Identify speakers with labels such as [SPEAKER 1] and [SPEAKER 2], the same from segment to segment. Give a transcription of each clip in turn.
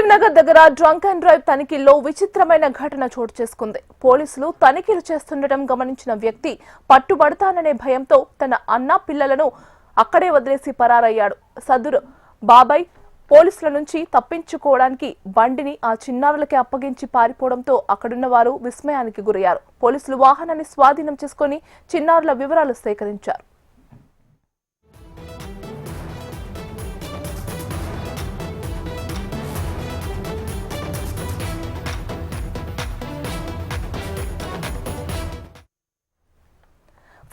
[SPEAKER 1] Film Nagar దగ్గర drunk and drive తనిఖీల్లో విచిత్రమైన ఘటన చోటు చేసుకుంది. పోలీసులు తనిఖీలు చేస్తుండటం గమనించిన వ్యక్తి పట్టుబడతాననే భయంతో తన అన్న పిల్లలను అక్కడే వదిలేసి పరారయ్యాడు. సదరు బాబాయ్ పోలీసుల నుంచి తప్పించుకోవడానికి బండిని ఆ చిన్నారులకి అప్పగించి పారిపోవడంతో అక్కడున్న వారు విస్మయానికి గురయ్యారు. పోలీసులు వాహనాన్ని స్వాధీనం చేసుకుని చిన్నారుల వివరాలు సేకరించారు.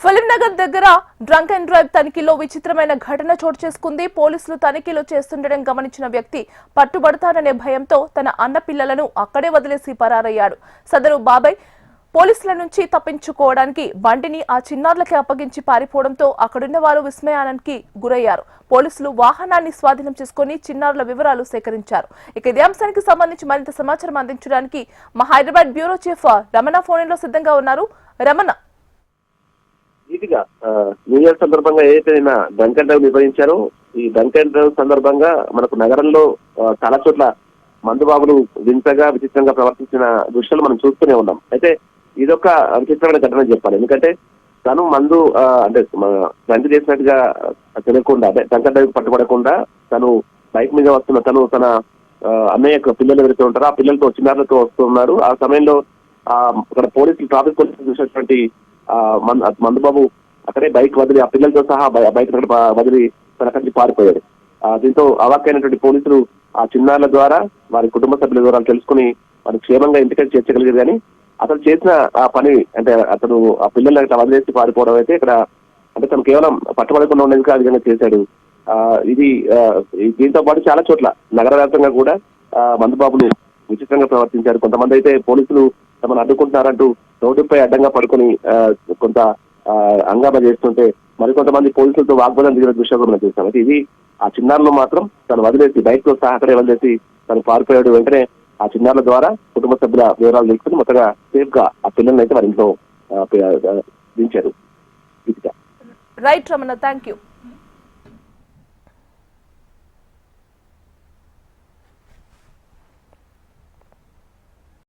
[SPEAKER 1] ఫిలిం నగర్ దగ్గర డ్రంక్ అండ్ డ్రైవ్ తనిఖీలో విచిత్రమైన ఘటన చోటు చేసుకుంది. పోలీసులు తనిఖీలు చేస్తుండడం గమనించిన వ్యక్తి పట్టుబడతాననే భయంతో తన అన్న పిల్లలను అక్కడే వదిలేసి పరారయ్యాడు. సదరు బాబాయ్ పోలీసుల నుంచి తప్పించుకోవడానికి బండిని ఆ చిన్నారులకి అప్పగించి పారిపోవడంతో అక్కడున్న వారు విస్మయానికి గురయ్యారు. పోలీసులు వాహనాన్ని స్వాధీనం చేసుకుని చిన్నారుల వివరాలు సేకరించారు. ఇక ఇదే అంశానికి సంబంధించి మరింత సమాచారం అందించడానికి మా హైదరాబాద్ బ్యూరో చీఫ్ రమణ ఫోన్లో సిద్ధంగా ఉన్నారు. రమణ,
[SPEAKER 2] న్యూ ఇయర్ సందర్భంగా ఏదైతే నిన్న డ్రంక్ అండ్ డ్రైవ్ నిర్వహించారో ఈ డ్రంక్ అండ్ డ్రైవ్ సందర్భంగా మనకు నగరంలో చాలా చోట్ల మందుబాబులు వింతగా విచిత్రంగా ప్రవర్తించిన దృశ్యాలు మనం చూస్తూనే ఉన్నాం. అయితే ఇదొక విచిత్రమైన ఘటన చెప్పాలి. ఎందుకంటే తను మందు అంటే డ్రంక్ చేసినట్టుగా తెలియకుండా అంటే డ్రంక్ అండ్ డ్రైవ్ పట్టుబడకుండా తను బైక్ మీద వస్తున్న తన అన్నయ్య పిల్లలు ఎవరైతే ఉంటారో ఆ పిల్లలతో చిన్నారులతో వస్తున్నారు. ఆ సమయంలో అక్కడ ట్రాఫిక్ పోలీసులు చూసినటువంటి మందుబాబు అక్కడే బైక్ వదిలి ఆ పిల్లలతో సహా బైక్ వదిలి తన కంచి పారిపోయాడు. దీంతో అవాక్కైనటువంటి పోలీసులు ఆ చిన్నారుల ద్వారా వారి కుటుంబ సభ్యుల వివరాలు తెలుసుకుని వారి క్షేమంగా ఇంటికి చేర్చగలిగారు. కానీ అతను చేసిన ఆ పని అంటే అతను ఆ పిల్లల్ని అట్లా వదిలేసి పారిపోవడం అయితే ఇక్కడ అంటే తను కేవలం పట్టుబడకుండా ఉండేందుకు ఆ విధంగా చేశాడు. ఇది దీంతో పాటు చాలా చోట్ల నగర వ్యాప్తంగా కూడా మందుబాబులు విచిత్రంగా ప్రవర్తించారు. కొంతమంది అయితే పోలీసులు తమను అడ్డుకుంటున్నారంటూ రోడ్డుపై అడ్డంగా పడుకుని కొంత హంగామా చేస్తుంటే మరికొంతమంది పోలీసులతో వాగ్వాదం దిగిన దృశ్యం మనం చూస్తాం. అయితే ఇది ఆ చిన్నారులు మాత్రం తను వదిలేసి బైక్ తో సహా అక్కడే వదిలేసి తను పారిపోయాడు. వెంటనే ఆ చిన్నారుల ద్వారా కుటుంబ సభ్యుల వివరాలు తెలుసుకుని మొత్తగా సేఫ్ గా ఆ పిల్లల్ని అయితే వారి ఇంట్లో దించారు.
[SPEAKER 1] Right Ramana, thank you.